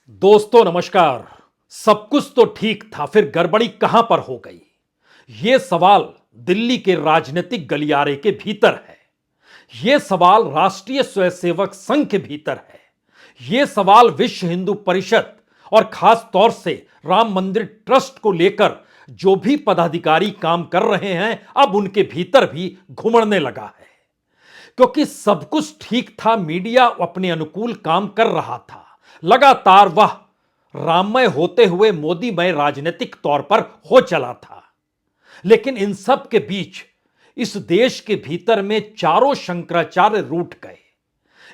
दोस्तों नमस्कार। सब कुछ तो ठीक था, फिर गड़बड़ी कहां पर हो गई? यह सवाल दिल्ली के राजनीतिक गलियारे के भीतर है। यह सवाल राष्ट्रीय स्वयंसेवक संघ के भीतर है। यह सवाल विश्व हिंदू परिषद और खास तौर से राम मंदिर ट्रस्ट को लेकर जो भी पदाधिकारी काम कर रहे हैं, अब उनके भीतर भी घुमड़ने लगा है। क्योंकि सब कुछ ठीक था, मीडिया अपने अनुकूल काम कर रहा था। लगातार वह राममय होते हुए मोदीमय राजनीतिक तौर पर हो चला था। लेकिन इन सब के बीच इस देश के भीतर में चारों शंकराचार्य रूठ गए।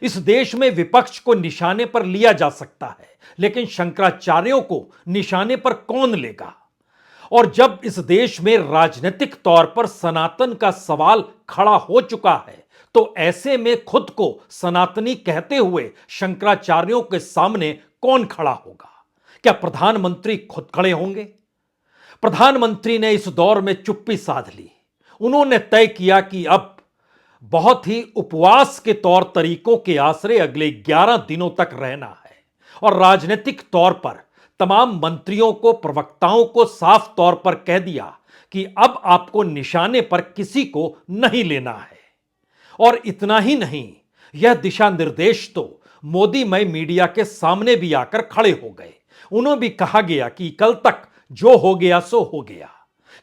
इस देश में विपक्ष को निशाने पर लिया जा सकता है, लेकिन शंकराचार्यों को निशाने पर कौन लेगा? और जब इस देश में राजनीतिक तौर पर सनातन का सवाल खड़ा हो चुका है, तो ऐसे में खुद को सनातनी कहते हुए शंकराचार्यों के सामने कौन खड़ा होगा? क्या प्रधानमंत्री खुद खड़े होंगे? प्रधानमंत्री ने इस दौर में चुप्पी साध ली। उन्होंने तय किया कि अब बहुत ही उपवास के तौर तरीकों के आसरे अगले 11 दिनों तक रहना है और राजनीतिक तौर पर तमाम मंत्रियों को, प्रवक्ताओं को साफ तौर पर कह दिया कि अब आपको निशाने पर किसी को नहीं लेना है। और इतना ही नहीं, यह दिशा निर्देश तो मोदीमय मीडिया के सामने भी आकर खड़े हो गए। उन्हें भी कहा गया कि कल तक जो हो गया सो हो गया,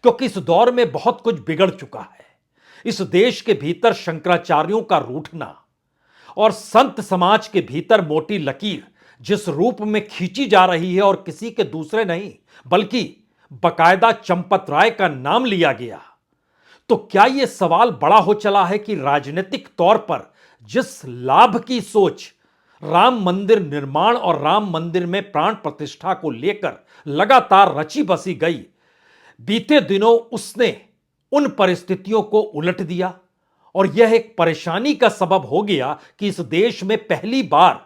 क्योंकि इस दौर में बहुत कुछ बिगड़ चुका है। इस देश के भीतर शंकराचार्यों का रूठना और संत समाज के भीतर मोटी लकीर जिस रूप में खींची जा रही है, और किसी के दूसरे नहीं बल्कि बकायदा चंपत राय का नाम लिया गया, तो क्या यह सवाल बड़ा हो चला है कि राजनीतिक तौर पर जिस लाभ की सोच राम मंदिर निर्माण और राम मंदिर में प्राण प्रतिष्ठा को लेकर लगातार रची बसी गई, बीते दिनों उसने उन परिस्थितियों को उलट दिया। और यह एक परेशानी का सबब हो गया कि इस देश में पहली बार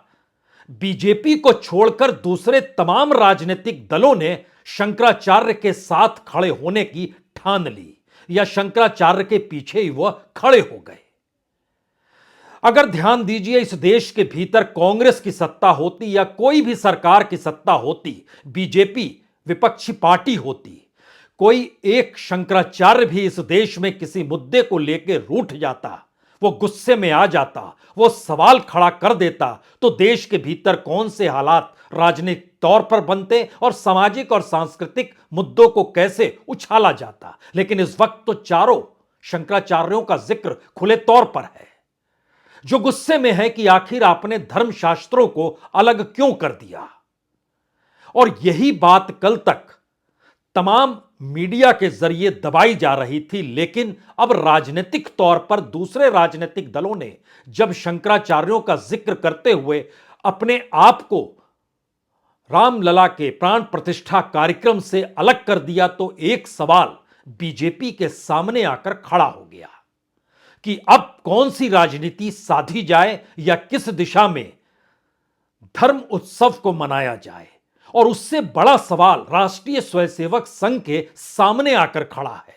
बीजेपी को छोड़कर दूसरे तमाम राजनीतिक दलों ने शंकराचार्य के साथ खड़े होने की ठान ली, या शंकराचार्य के पीछे ही वह खड़े हो गए। अगर ध्यान दीजिए, इस देश के भीतर कांग्रेस की सत्ता होती या कोई भी सरकार की सत्ता होती, बीजेपी विपक्षी पार्टी होती, कोई एक शंकराचार्य भी इस देश में किसी मुद्दे को लेकर रूठ जाता, वो गुस्से में आ जाता, वो सवाल खड़ा कर देता, तो देश के भीतर कौन से हालात राजनीतिक तौर पर बनते और सामाजिक और सांस्कृतिक मुद्दों को कैसे उछाला जाता। लेकिन इस वक्त तो चारों शंकराचार्यों का जिक्र खुले तौर पर है, जो गुस्से में है कि आखिर आपने धर्मशास्त्रों को अलग क्यों कर दिया। और यही बात कल तक तमाम मीडिया के जरिए दबाई जा रही थी, लेकिन अब राजनीतिक तौर पर दूसरे राजनीतिक दलों ने जब शंकराचार्यों का जिक्र करते हुए अपने आप को रामलला के प्राण प्रतिष्ठा कार्यक्रम से अलग कर दिया, तो एक सवाल बीजेपी के सामने आकर खड़ा हो गया कि अब कौन सी राजनीति साधी जाए या किस दिशा में धर्म उत्सव को मनाया जाए। और उससे बड़ा सवाल राष्ट्रीय स्वयंसेवक संघ के सामने आकर खड़ा है।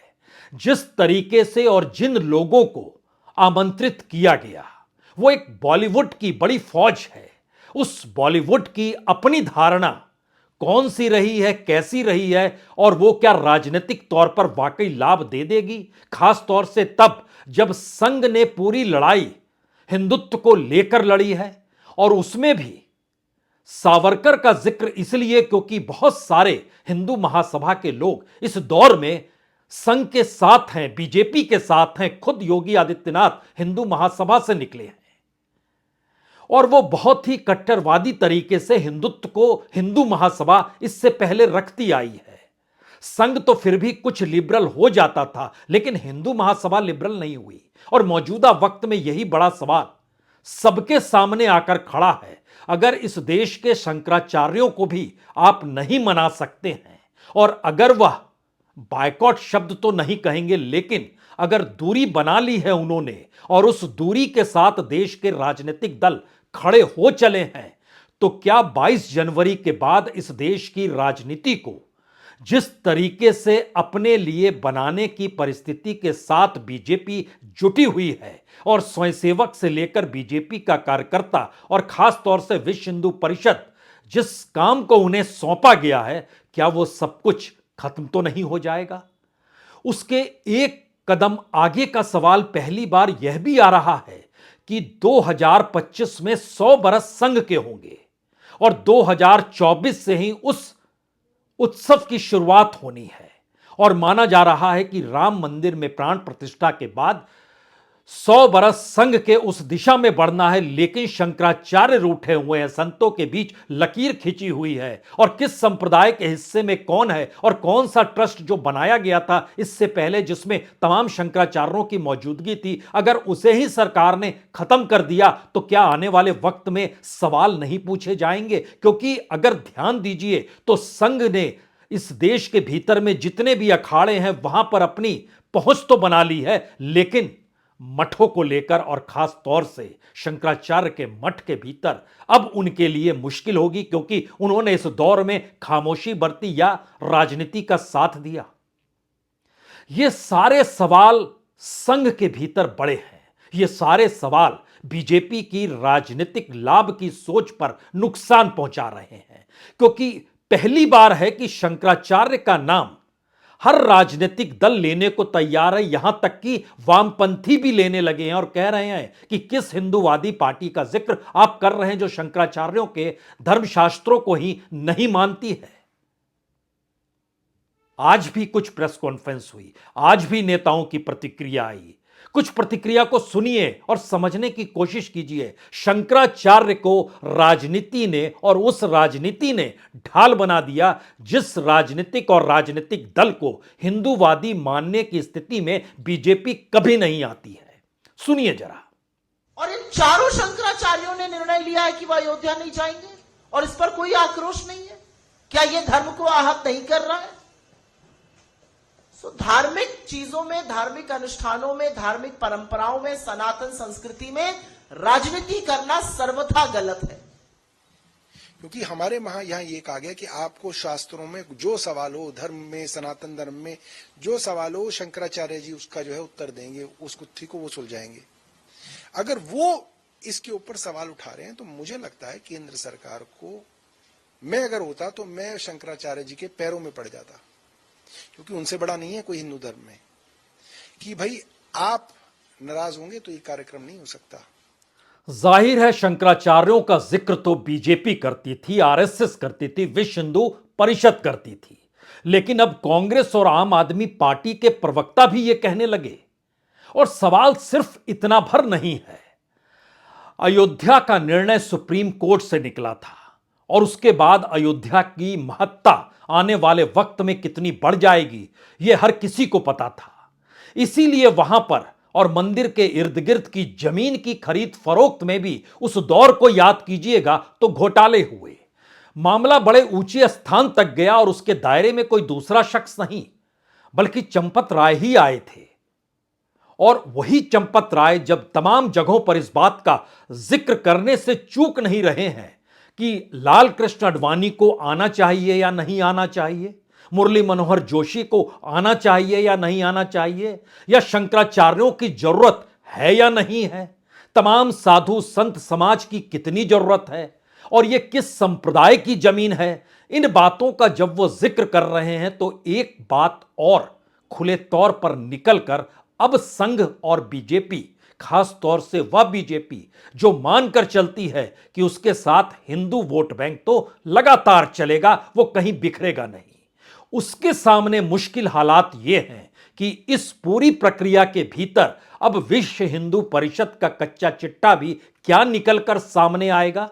जिस तरीके से और जिन लोगों को आमंत्रित किया गया, वो एक बॉलीवुड की बड़ी फौज है। उस बॉलीवुड की अपनी धारणा कौन सी रही है, कैसी रही है, और वो क्या राजनीतिक तौर पर वाकई लाभ दे देगी, खास तौर से तब जब संघ ने पूरी लड़ाई हिंदुत्व को लेकर लड़ी है। और उसमें भी सावरकर का जिक्र इसलिए क्योंकि बहुत सारे हिंदू महासभा के लोग इस दौर में संघ के साथ हैं, बीजेपी के साथ हैं। खुद योगी आदित्यनाथ हिंदू महासभा से निकले हैं और वो बहुत ही कट्टरवादी तरीके से हिंदुत्व को हिंदू महासभा इससे पहले रखती आई है। संघ तो फिर भी कुछ लिबरल हो जाता था, लेकिन हिंदू महासभा लिबरल नहीं हुई। और मौजूदा वक्त में यही बड़ा सवाल सबके सामने आकर खड़ा है। अगर इस देश के शंकराचार्यों को भी आप नहीं मना सकते हैं, और अगर वह बायकॉट शब्द तो नहीं कहेंगे, लेकिन अगर दूरी बना ली है उन्होंने और उस दूरी के साथ देश के राजनीतिक दल खड़े हो चले हैं, तो क्या 22 जनवरी के बाद इस देश की राजनीति को जिस तरीके से अपने लिए बनाने की परिस्थिति के साथ बीजेपी जुटी हुई है, और स्वयंसेवक से लेकर बीजेपी का कार्यकर्ता और खास तौर से विश्व हिंदू परिषद जिस काम को उन्हें सौंपा गया है, क्या वो सब कुछ खत्म तो नहीं हो जाएगा? उसके एक कदम आगे का सवाल पहली बार यह भी आ रहा है कि 2025 में 100 बरस संघ के होंगे और 2024 से ही उस उत्सव की शुरुआत होनी है। और माना जा रहा है कि राम मंदिर में प्राण प्रतिष्ठा के बाद 100 बरस संघ के उस दिशा में बढ़ना है, लेकिन शंकराचार्य रूठे हुए हैं, संतों के बीच लकीर खिंची हुई है और किस संप्रदाय के हिस्से में कौन है और कौन सा ट्रस्ट जो बनाया गया था इससे पहले, जिसमें तमाम शंकराचार्यों की मौजूदगी थी, अगर उसे ही सरकार ने खत्म कर दिया तो क्या आने वाले वक्त में सवाल नहीं पूछे जाएंगे? क्योंकि अगर ध्यान दीजिए तो संघ ने इस देश के भीतर में जितने भी अखाड़े हैं वहां पर अपनी पहुंच तो बना ली है, लेकिन मठों को लेकर और खास तौर से शंकराचार्य के मठ के भीतर अब उनके लिए मुश्किल होगी, क्योंकि उन्होंने इस दौर में खामोशी बरती या राजनीति का साथ दिया। ये सारे सवाल संघ के भीतर बड़े हैं। ये सारे सवाल बीजेपी की राजनीतिक लाभ की सोच पर नुकसान पहुंचा रहे हैं, क्योंकि पहली बार है कि शंकराचार्य का नाम हर राजनीतिक दल लेने को तैयार है, यहां तक कि वामपंथी भी लेने लगे हैं और कह रहे हैं कि किस हिंदूवादी पार्टी का जिक्र आप कर रहे हैं जो शंकराचार्यों के धर्मशास्त्रों को ही नहीं मानती है। आज भी कुछ प्रेस कॉन्फ्रेंस हुई, आज भी नेताओं की प्रतिक्रिया आई। कुछ प्रतिक्रिया को सुनिए और समझने की कोशिश कीजिए। शंकराचार्य को राजनीति ने और उस राजनीति ने ढाल बना दिया जिस राजनीतिक और राजनीतिक दल को हिंदूवादी मानने की स्थिति में बीजेपी कभी नहीं आती है। सुनिए जरा। और इन चारों शंकराचार्यों ने निर्णय लिया है कि वह अयोध्या नहीं जाएंगे और इस पर कोई आक्रोश नहीं है। क्या यह धर्म को आहत नहीं कर रहा है? धार्मिक चीजों में, धार्मिक अनुष्ठानों में, धार्मिक परंपराओं में, सनातन संस्कृति में राजनीति करना सर्वथा गलत है। क्योंकि हमारे वहां यहाँ ये कहा गया कि आपको शास्त्रों में जो सवाल हो, धर्म में, सनातन धर्म में जो सवाल हो, शंकराचार्य जी उसका जो है उत्तर देंगे, उस कुत्थी को वो सुलझाएंगे। अगर वो इसके ऊपर सवाल उठा रहे हैं तो मुझे लगता है केंद्र सरकार को, मैं अगर होता तो मैं शंकराचार्य जी के पैरों में पड़ जाता, क्योंकि उनसे बड़ा नहीं है कोई हिंदू धर्म में, कि भाई आप नाराज होंगे तो ये कार्यक्रम नहीं हो सकता। जाहिर है शंकराचार्यों का जिक्र तो बीजेपी करती थी, आरएसएस करती थी, विश्व हिंदू परिषद करती थी, लेकिन अब कांग्रेस और आम आदमी पार्टी के प्रवक्ता भी ये कहने लगे। और सवाल सिर्फ इतना भर नहीं है। अयोध्या का निर्णय सुप्रीम कोर्ट से निकला था और उसके बाद अयोध्या की महत्ता आने वाले वक्त में कितनी बढ़ जाएगी यह हर किसी को पता था। इसीलिए वहां पर और मंदिर के इर्द गिर्द की जमीन की खरीद फरोख्त में भी उस दौर को याद कीजिएगा तो घोटाले हुए। मामला बड़े ऊंचे स्थान तक गया और उसके दायरे में कोई दूसरा शख्स नहीं बल्कि चंपत राय ही आए थे। और वही चंपत राय जब तमाम जगहों पर इस बात का जिक्र करने से चूक नहीं रहे हैं कि लाल कृष्ण आडवाणी को आना चाहिए या नहीं आना चाहिए, मुरली मनोहर जोशी को आना चाहिए या नहीं आना चाहिए, या शंकराचार्यों की जरूरत है या नहीं है, तमाम साधु संत समाज की कितनी जरूरत है और यह किस संप्रदाय की जमीन है, इन बातों का जब वो जिक्र कर रहे हैं तो एक बात और खुले तौर पर निकलकर अब संघ और बीजेपी, खास तौर से वह बीजेपी जो मानकर चलती है कि उसके साथ हिंदू वोट बैंक तो लगातार चलेगा, वो कहीं बिखरेगा नहीं, उसके सामने मुश्किल हालात ये हैं कि इस पूरी प्रक्रिया के भीतर अब विश्व हिंदू परिषद का कच्चा चिट्टा भी क्या निकलकर सामने आएगा।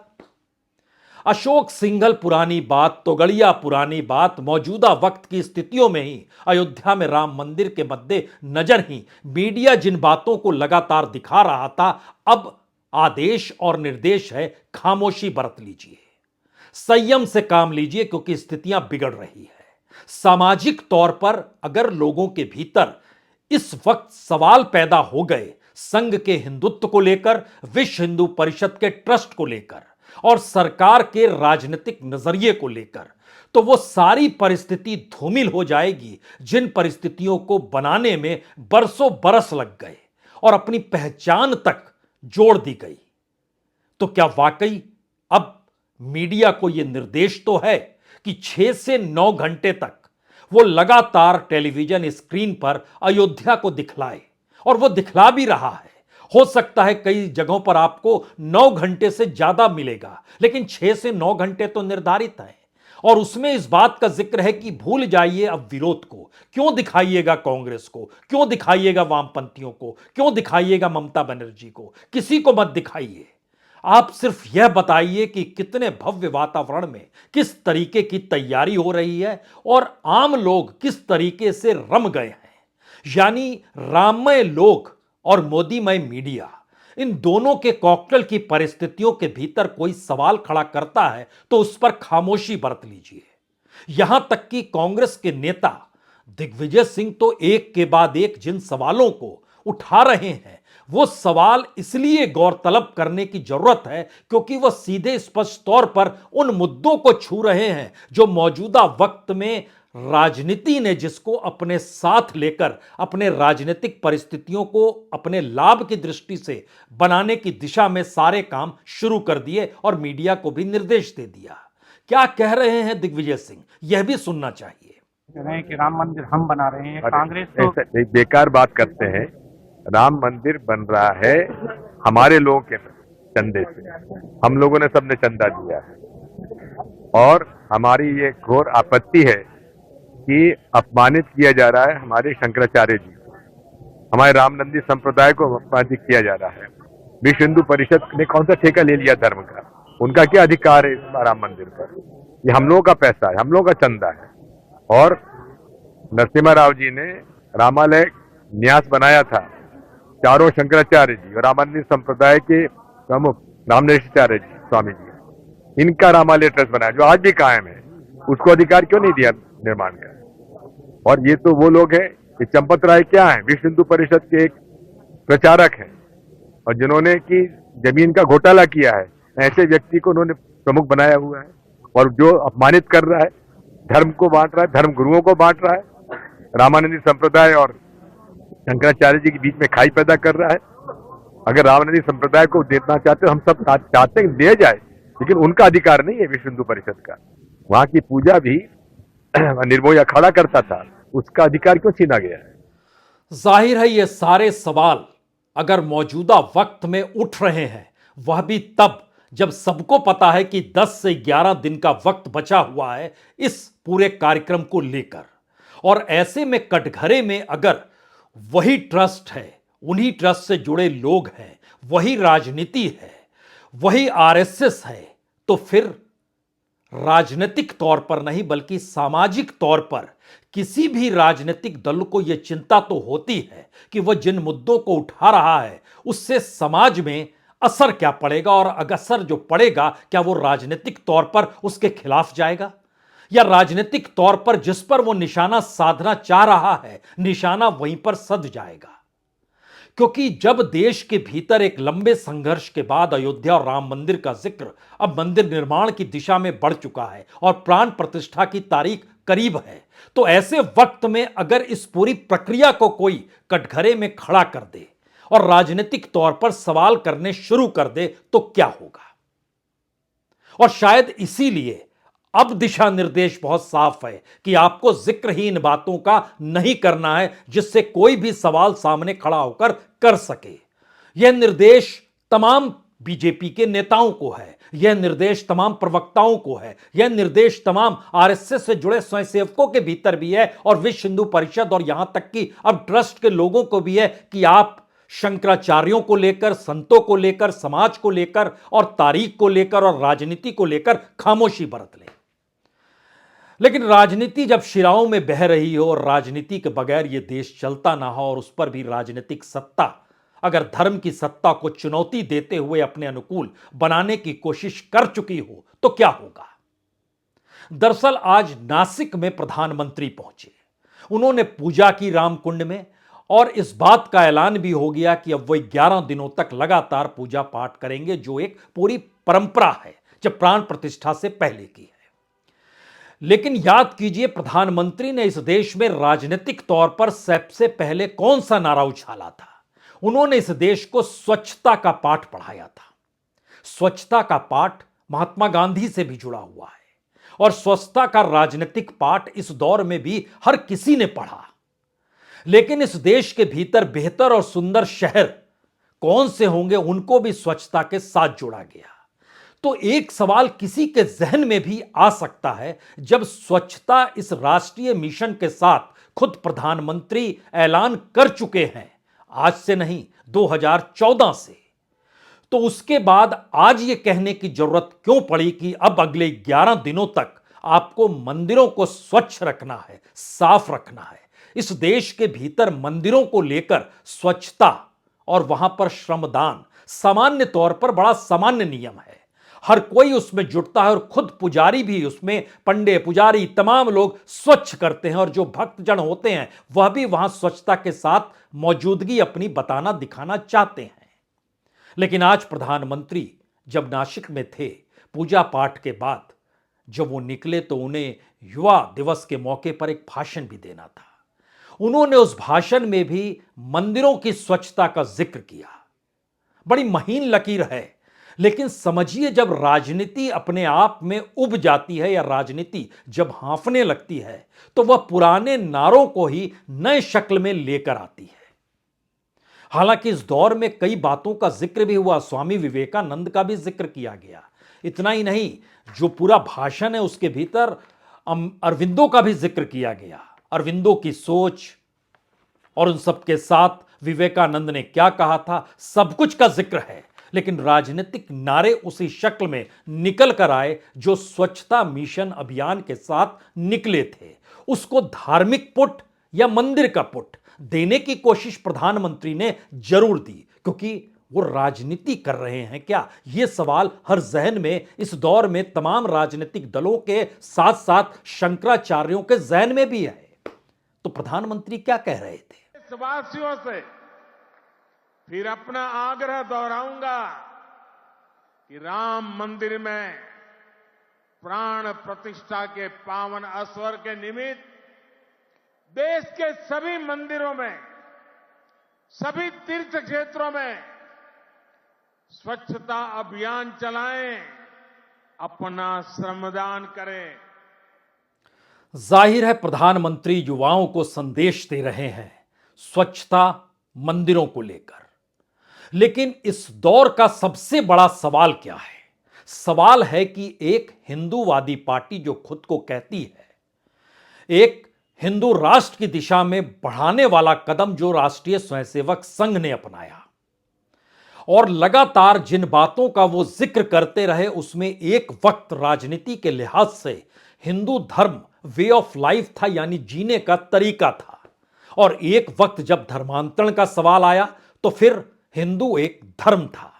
अशोक सिंघल पुरानी बात, तोगड़िया पुरानी बात, मौजूदा वक्त की स्थितियों में ही अयोध्या में राम मंदिर के मद्दे नजर ही मीडिया जिन बातों को लगातार दिखा रहा था, अब आदेश और निर्देश है खामोशी बरत लीजिए, संयम से काम लीजिए, क्योंकि स्थितियां बिगड़ रही है। सामाजिक तौर पर अगर लोगों के भीतर इस वक्त सवाल पैदा हो गए संघ के हिंदुत्व को लेकर, विश्व हिंदू परिषद के ट्रस्ट को लेकर और सरकार के राजनीतिक नजरिए को लेकर, तो वो सारी परिस्थिति धूमिल हो जाएगी जिन परिस्थितियों को बनाने में बरसों बरस लग गए और अपनी पहचान तक जोड़ दी गई। तो क्या वाकई अब मीडिया को यह निर्देश तो है कि 6 से 9 घंटे तक वो लगातार टेलीविजन स्क्रीन पर अयोध्या को दिखलाए, और वो दिखला भी रहा है। हो सकता है कई जगहों पर आपको 9 घंटे से ज्यादा मिलेगा, लेकिन 6 से 9 घंटे तो निर्धारित है। और उसमें इस बात का जिक्र है कि भूल जाइए अब विरोध को, क्यों दिखाइएगा कांग्रेस को, क्यों दिखाइएगा वामपंथियों को, क्यों दिखाइएगा ममता बनर्जी को, किसी को मत दिखाइए। आप सिर्फ यह बताइए कि कितने भव्य वातावरण में किस तरीके की तैयारी हो रही है और आम लोग किस तरीके से रम गए हैं। यानी राममय लोग और मोदीमय मीडिया, इन दोनों के कॉकटेल की परिस्थितियों के भीतर कोई सवाल खड़ा करता है तो उस पर खामोशी बरत लीजिए। यहां तक कि कांग्रेस के नेता दिग्विजय सिंह तो एक के बाद एक जिन सवालों को उठा रहे हैं, वो सवाल इसलिए गौर तलब करने की जरूरत है क्योंकि वह सीधे स्पष्ट तौर पर उन मुद्दों को छू रहे हैं जो मौजूदा वक्त में राजनीति ने जिसको अपने साथ लेकर अपने राजनीतिक परिस्थितियों को अपने लाभ की दृष्टि से बनाने की दिशा में सारे काम शुरू कर दिए और मीडिया को भी निर्देश दे दिया। क्या कह रहे हैं दिग्विजय सिंह, यह भी सुनना चाहिए। कह रहे हैं कि राम मंदिर हम बना रहे हैं, अरे, कांग्रेस तो ऐसा एक बेकार बात करते हैं। राम मंदिर बन रहा है हमारे लोगों के चंदे से, हम लोगों ने सबने चंदा दिया है, और हमारी ये घोर आपत्ति है कि अपमानित किया जा रहा है हमारे शंकराचार्य जी को, हमारे रामनंदी संप्रदाय को अपमानित किया जा रहा है। विश्व हिंदू परिषद ने कौन सा ठेका ले लिया धर्म का? उनका क्या अधिकार है इस राम मंदिर पर? ये हम लोगों का पैसा है, हम लोगों का चंदा है। और नरसिम्हा राव जी ने रामालय न्यास बनाया था, चारों शंकराचार्य जी और रामानंदी संप्रदाय के प्रमुख रामनेशाचार्य जी स्वामी जी, इनका रामालय ट्रस्ट बनाया जो आज भी कायम है। उसको अधिकार क्यों नहीं दिया निर्माण का? और ये तो वो लोग हैं कि चंपत राय क्या है, विश्व हिंदू परिषद के एक प्रचारक हैं, और जिन्होंने की जमीन का घोटाला किया है, ऐसे व्यक्ति को उन्होंने प्रमुख बनाया हुआ है। और जो अपमानित कर रहा है, धर्म को बांट रहा है, धर्म गुरुओं को बांट रहा है, रामानंदी संप्रदाय और शंकराचार्य जी के बीच में खाई पैदा कर रहा है। अगर रामानंदी संप्रदाय को देना चाहते हो, हम सब चाहते हैं दे जाए, लेकिन उनका अधिकार नहीं है विश्व हिंदू परिषद का। वहां की पूजा भी निर्मोही अखाड़ा करता था, उसका अधिकार क्यों छीना गया है? जाहिर है ये सारे सवाल अगर मौजूदा वक्त में उठ रहे हैं, वह भी तब जब सबको पता है कि 10 से 11 दिन का वक्त बचा हुआ है इस पूरे कार्यक्रम को लेकर। और ऐसे में कटघरे में अगर वही ट्रस्ट है, उन्हीं ट्रस्ट से जुड़े लोग हैं, वही राजनीति है, वही आरएसएस है, तो फिर राजनीतिक तौर पर नहीं बल्कि सामाजिक तौर पर किसी भी राजनीतिक दल को यह चिंता तो होती है कि वह जिन मुद्दों को उठा रहा है उससे समाज में असर क्या पड़ेगा, और अगर असर जो पड़ेगा क्या वो राजनीतिक तौर पर उसके खिलाफ जाएगा, या राजनीतिक तौर पर जिस पर वो निशाना साधना चाह रहा है निशाना वहीं पर सध जाएगा। क्योंकि जब देश के भीतर एक लंबे संघर्ष के बाद अयोध्या और राम मंदिर का जिक्र अब मंदिर निर्माण की दिशा में बढ़ चुका है और प्राण प्रतिष्ठा की तारीख करीब है, तो ऐसे वक्त में अगर इस पूरी प्रक्रिया को कोई कटघरे में खड़ा कर दे और राजनीतिक तौर पर सवाल करने शुरू कर दे तो क्या होगा। और शायद इसीलिए अब दिशा निर्देश बहुत साफ है कि आपको जिक्रहीन बातों का नहीं करना है जिससे कोई भी सवाल सामने खड़ा होकर कर सके। यह निर्देश तमाम बीजेपी के नेताओं को है, यह निर्देश तमाम प्रवक्ताओं को है, यह निर्देश तमाम आरएसएस से जुड़े स्वयंसेवकों के भीतर भी है और विश्व हिंदू परिषद और यहां तक कि अब ट्रस्ट के लोगों को भी है कि आप शंकराचार्यों को लेकर, संतों को लेकर, समाज को लेकर और तारीख को लेकर और राजनीति को लेकर खामोशी बरत लें। लेकिन राजनीति जब शिराओं में बह रही हो और राजनीति के बगैर यह देश चलता ना हो और उस पर भी राजनीतिक सत्ता अगर धर्म की सत्ता को चुनौती देते हुए अपने अनुकूल बनाने की कोशिश कर चुकी हो तो क्या होगा। दरअसल आज नासिक में प्रधानमंत्री पहुंचे, उन्होंने पूजा की रामकुंड में और इस बात का ऐलान भी हो गया कि अब वो 11 दिनों तक लगातार पूजा पाठ करेंगे, जो एक पूरी परंपरा है जब प्राण प्रतिष्ठा से पहले की है। लेकिन याद कीजिए, प्रधानमंत्री ने इस देश में राजनीतिक तौर पर सबसे पहले कौन सा नारा उछाला था? उन्होंने इस देश को स्वच्छता का पाठ पढ़ाया था। स्वच्छता का पाठ महात्मा गांधी से भी जुड़ा हुआ है और स्वच्छता का राजनीतिक पाठ इस दौर में भी हर किसी ने पढ़ा। लेकिन इस देश के भीतर बेहतर और सुंदर शहर कौन से होंगे, उनको भी स्वच्छता के साथ जोड़ा गया। तो एक सवाल किसी के जहन में भी आ सकता है, जब स्वच्छता इस राष्ट्रीय मिशन के साथ खुद प्रधानमंत्री ऐलान कर चुके हैं, आज से नहीं 2014 से, तो उसके बाद आज यह कहने की जरूरत क्यों पड़ी कि अब अगले 11 दिनों तक आपको मंदिरों को स्वच्छ रखना है, साफ रखना है। इस देश के भीतर मंदिरों को लेकर स्वच्छता और वहां पर श्रमदान सामान्य तौर पर बड़ा सामान्य नियम है। हर कोई उसमें जुटता है और खुद पुजारी भी उसमें, पंडे पुजारी तमाम लोग स्वच्छ करते हैं और जो भक्तजन होते हैं वह भी वहां स्वच्छता के साथ मौजूदगी अपनी बताना दिखाना चाहते हैं। लेकिन आज प्रधानमंत्री जब नासिक में थे, पूजा पाठ के बाद जब वो निकले तो उन्हें युवा दिवस के मौके पर एक भाषण भी देना था। उन्होंने उस भाषण में भी मंदिरों की स्वच्छता का जिक्र किया। बड़ी महीन लकीर है, लेकिन समझिए जब राजनीति अपने आप में उब जाती है या राजनीति जब हांफने लगती है तो वह पुराने नारों को ही नए शक्ल में लेकर आती है। हालांकि इस दौर में कई बातों का जिक्र भी हुआ, स्वामी विवेकानंद का भी जिक्र किया गया। इतना ही नहीं, जो पूरा भाषण है उसके भीतर अरविंदो का भी जिक्र किया गया, अरविंदो की सोच और उन सबके साथ विवेकानंद ने क्या कहा था, सब कुछ का जिक्र है। लेकिन राजनीतिक नारे उसी शक्ल में निकल कर आए जो स्वच्छता मिशन अभियान के साथ निकले थे। उसको धार्मिक पुट या मंदिर का पुट देने की कोशिश प्रधानमंत्री ने जरूर दी, क्योंकि वो राजनीति कर रहे हैं क्या, यह सवाल हर जहन में इस दौर में तमाम राजनीतिक दलों के साथ साथ शंकराचार्यों के जहन में भी है। तो प्रधानमंत्री क्या कह रहे थे? देशवासियों से फिर अपना आग्रह दोहराऊंगा कि राम मंदिर में प्राण प्रतिष्ठा के पावन अवसर के निमित्त देश के सभी मंदिरों में, सभी तीर्थ क्षेत्रों में स्वच्छता अभियान चलाएं, अपना श्रमदान करें। जाहिर है प्रधानमंत्री युवाओं को संदेश दे रहे हैं स्वच्छता मंदिरों को लेकर। लेकिन इस दौर का सबसे बड़ा सवाल क्या है? सवाल है कि एक हिंदूवादी पार्टी जो खुद को कहती है एक हिंदू राष्ट्र की दिशा में बढ़ाने वाला कदम जो राष्ट्रीय स्वयंसेवक संघ ने अपनाया और लगातार जिन बातों का वो जिक्र करते रहे, उसमें एक वक्त राजनीति के लिहाज से हिंदू धर्म वे ऑफ लाइफ था, यानी जीने का तरीका था। और एक वक्त जब धर्मांतरण का सवाल आया तो फिर हिंदू एक धर्म था।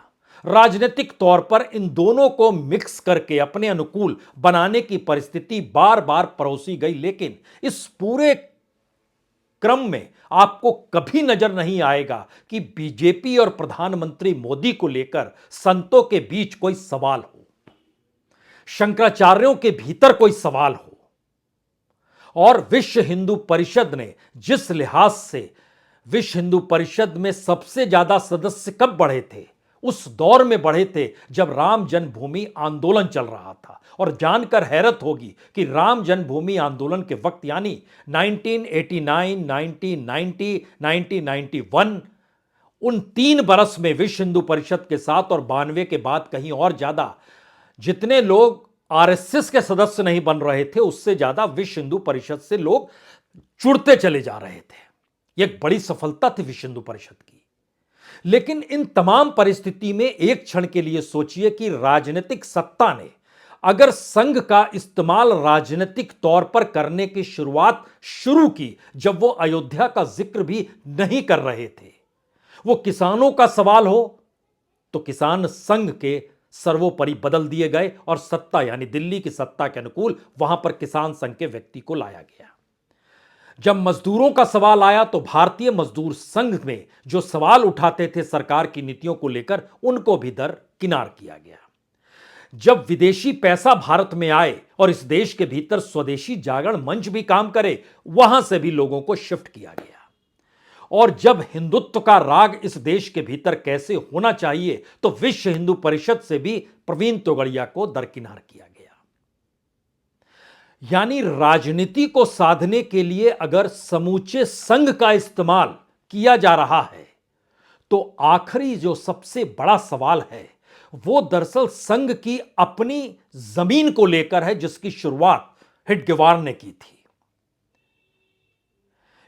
राजनीतिक तौर पर इन दोनों को मिक्स करके अपने अनुकूल बनाने की परिस्थिति बार बार परोसी गई। लेकिन इस पूरे क्रम में आपको कभी नजर नहीं आएगा कि बीजेपी और प्रधानमंत्री मोदी को लेकर संतों के बीच कोई सवाल हो, शंकराचार्यों के भीतर कोई सवाल हो। और विश्व हिंदू परिषद ने जिस लिहाज से, विश्व हिंदू परिषद में सबसे ज्यादा सदस्य कब बढ़े थे? उस दौर में बढ़े थे जब राम जन्मभूमि आंदोलन चल रहा था। और जानकर हैरत होगी कि राम जन्मभूमि आंदोलन के वक्त यानी 1989, 1990, 1991, उन 3 बरस में विश्व हिंदू परिषद के साथ और 92 के बाद कहीं और ज्यादा जितने लोग आरएसएस के सदस्य नहीं बन रहे थे, उससे ज्यादा विश्व हिंदू परिषद से लोग जुड़ते चले जा रहे थे। यह एक बड़ी सफलता थी विश्व हिंदू परिषद की। लेकिन इन तमाम परिस्थिति में एक क्षण के लिए सोचिए कि राजनीतिक सत्ता ने अगर संघ का इस्तेमाल राजनीतिक तौर पर करने की शुरुआत शुरू की, जब वो अयोध्या का जिक्र भी नहीं कर रहे थे। वो किसानों का सवाल हो तो किसान संघ के सर्वोपरि बदल दिए गए और सत्ता यानी दिल्ली की सत्ता के अनुकूल वहां पर किसान संघ के व्यक्ति को लाया गया। जब मजदूरों का सवाल आया तो भारतीय मजदूर संघ में जो सवाल उठाते थे सरकार की नीतियों को लेकर, उनको भी दरकिनार किया गया। जब विदेशी पैसा भारत में आए और इस देश के भीतर स्वदेशी जागरण मंच भी काम करे, वहां से भी लोगों को शिफ्ट किया गया। और जब हिंदुत्व का राग इस देश के भीतर कैसे होना चाहिए, तो विश्व हिंदू परिषद से भी प्रवीण तोगड़िया को दरकिनार किया गया। यानी राजनीति को साधने के लिए अगर समूचे संघ का इस्तेमाल किया जा रहा है, तो आखिरी जो सबसे बड़ा सवाल है वो दरअसल संघ की अपनी जमीन को लेकर है, जिसकी शुरुआत हेडगेवार ने की थी।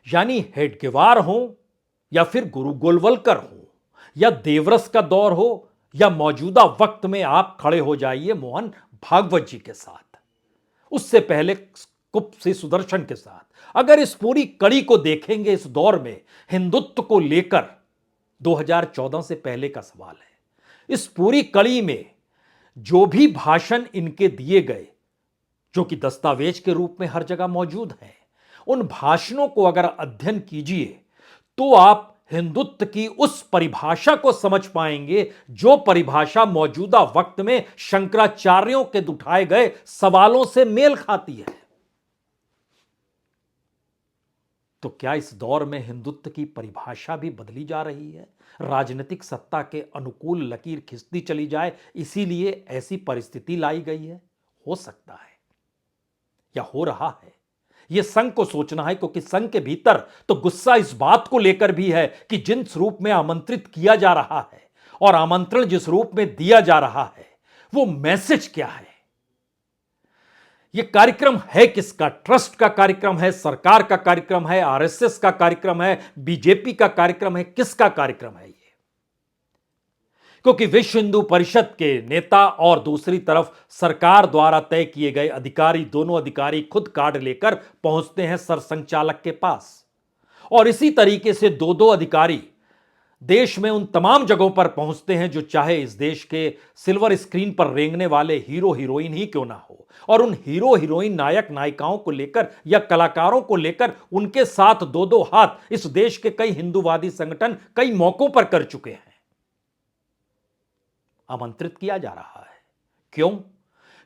यानी हेडगेवार हो या फिर गुरु गोलवलकर हो या देवरस का दौर हो या मौजूदा वक्त में आप खड़े हो जाइए मोहन भागवत जी के साथ, उससे पहले कुप्सी सुदर्शन के साथ। अगर इस पूरी कड़ी को देखेंगे, इस दौर में हिंदुत्व को लेकर 2014 से पहले का सवाल है। इस पूरी कड़ी में जो भी भाषण इनके दिए गए, जो कि दस्तावेज के रूप में हर जगह मौजूद हैं, उन भाषणों को अगर अध्ययन कीजिए तो आप हिंदुत्व की उस परिभाषा को समझ पाएंगे जो परिभाषा मौजूदा वक्त में शंकराचार्यों के उठाए गए सवालों से मेल खाती है। तो क्या इस दौर में हिंदुत्व की परिभाषा भी बदली जा रही है? राजनीतिक सत्ता के अनुकूल लकीर खिंचती चली जाए, इसीलिए ऐसी परिस्थिति लाई गई है? हो सकता है या हो रहा है। यह संघ को सोचना है, क्योंकि संघ के भीतर तो गुस्सा इस बात को लेकर भी है कि जिन रूप में आमंत्रित किया जा रहा है और आमंत्रण जिस रूप में दिया जा रहा है, वो मैसेज क्या है? यह कार्यक्रम है किसका? ट्रस्ट का कार्यक्रम है, सरकार का कार्यक्रम है, आरएसएस का कार्यक्रम है, बीजेपी का कार्यक्रम है? किसका कार्यक्रम है ये? क्योंकि विश्व हिंदू परिषद के नेता और दूसरी तरफ सरकार द्वारा तय किए गए अधिकारी, दोनों अधिकारी खुद कार्ड लेकर पहुंचते हैं सरसंघचालक के पास, और इसी तरीके से दो दो अधिकारी देश में उन तमाम जगहों पर पहुंचते हैं जो चाहे इस देश के सिल्वर स्क्रीन पर रेंगने वाले हीरो हीरोइन ही क्यों ना हो, और उन हीरो हीरोइन, नायक नायिकाओं को लेकर या कलाकारों को लेकर उनके साथ दो दो हाथ इस देश के कई हिंदूवादी संगठन कई मौकों पर कर चुके हैं। आमंत्रित किया जा रहा है। क्यों?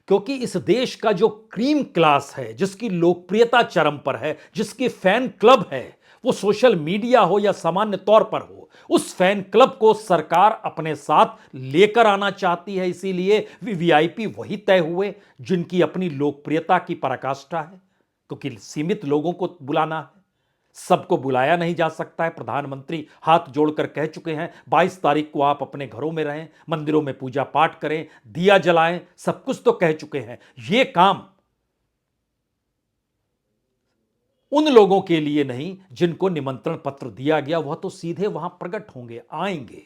क्योंकि इस देश का जो क्रीम क्लास है, जिसकी लोकप्रियता चरम पर है, जिसकी फैन क्लब है, वो सोशल मीडिया हो या सामान्य तौर पर हो, उस फैन क्लब को सरकार अपने साथ लेकर आना चाहती है। इसीलिए वीवीआईपी वही तय हुए जिनकी अपनी लोकप्रियता की पराकाष्ठा है, क्योंकि सीमित लोगों को बुलाना है, सबको बुलाया नहीं जा सकता है। प्रधानमंत्री हाथ जोड़कर कह चुके हैं 22 तारीख को आप अपने घरों में रहें, मंदिरों में पूजा पाठ करें, दिया जलाएं, सब कुछ तो कह चुके हैं। यह काम उन लोगों के लिए नहीं जिनको निमंत्रण पत्र दिया गया, वह तो सीधे वहां प्रकट होंगे, आएंगे।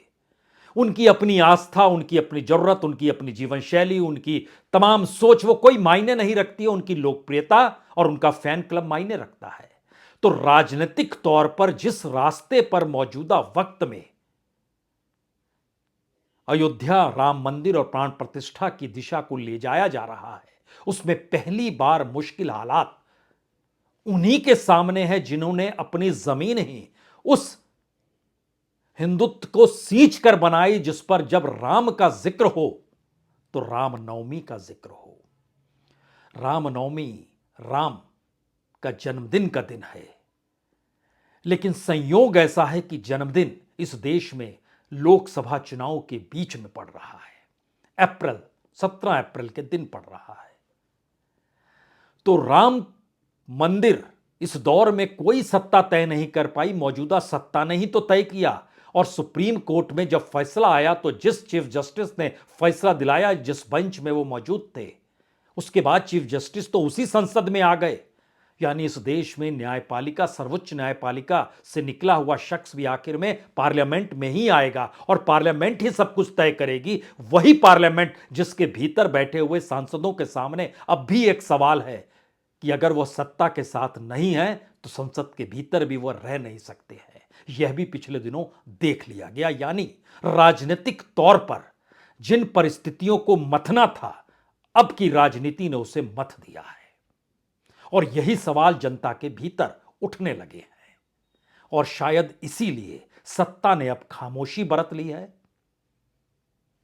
उनकी अपनी आस्था, उनकी अपनी जरूरत, उनकी अपनी जीवन शैली, उनकी तमाम सोच वो कोई मायने नहीं रखती है। उनकी लोकप्रियता और उनका फैन क्लब मायने रखता है। तो राजनीतिक तौर पर जिस रास्ते पर मौजूदा वक्त में अयोध्या राम मंदिर और प्राण प्रतिष्ठा की दिशा को ले जाया जा रहा है, उसमें पहली बार मुश्किल हालात उन्हीं के सामने है जिन्होंने अपनी जमीन ही उस हिंदुत्व को सींच कर बनाई, जिस पर जब राम का जिक्र हो तो रामनवमी का जिक्र हो। रामनवमी राम का जन्मदिन का दिन है, लेकिन संयोग ऐसा है कि जन्मदिन इस देश में लोकसभा चुनाव के बीच में पड़ रहा है। 17 अप्रैल के दिन पड़ रहा है। तो राम मंदिर इस दौर में कोई सत्ता तय नहीं कर पाई, मौजूदा सत्ता ने ही तो तय किया। और सुप्रीम कोर्ट में जब फैसला आया तो जिस चीफ जस्टिस ने फैसला दिलाया, जिस बेंच में वो मौजूद थे, उसके बाद चीफ जस्टिस तो उसी संसद में आ गए। यानी इस देश में न्यायपालिका, सर्वोच्च न्यायपालिका से निकला हुआ शख्स भी आखिर में पार्लियामेंट में ही आएगा और पार्लियामेंट ही सब कुछ तय करेगी। वही पार्लियामेंट जिसके भीतर बैठे हुए सांसदों के सामने अब भी एक सवाल है कि अगर वह सत्ता के साथ नहीं है तो संसद के भीतर भी वह रह नहीं सकते हैं। यह भी पिछले दिनों देख लिया गया। यानी राजनीतिक तौर पर जिन परिस्थितियों को मथना था, अब की राजनीति ने उसे मथ दिया है। और यही सवाल जनता के भीतर उठने लगे हैं, और शायद इसीलिए सत्ता ने अब खामोशी बरत ली है,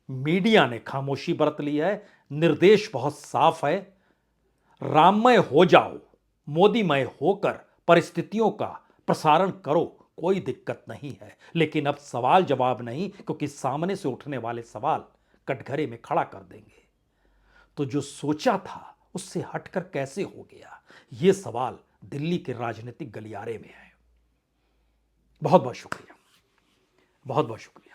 मीडिया ने खामोशी बरत ली है। निर्देश बहुत साफ है, राममय हो जाओ, मोदीमय होकर परिस्थितियों का प्रसारण करो, कोई दिक्कत नहीं है, लेकिन अब सवाल जवाब नहीं, क्योंकि सामने से उठने वाले सवाल कटघरे में खड़ा कर देंगे। तो जो सोचा था उससे हटकर कैसे हो गया, यह सवाल दिल्ली के राजनीतिक गलियारे में है। बहुत बहुत शुक्रिया, बहुत बहुत शुक्रिया।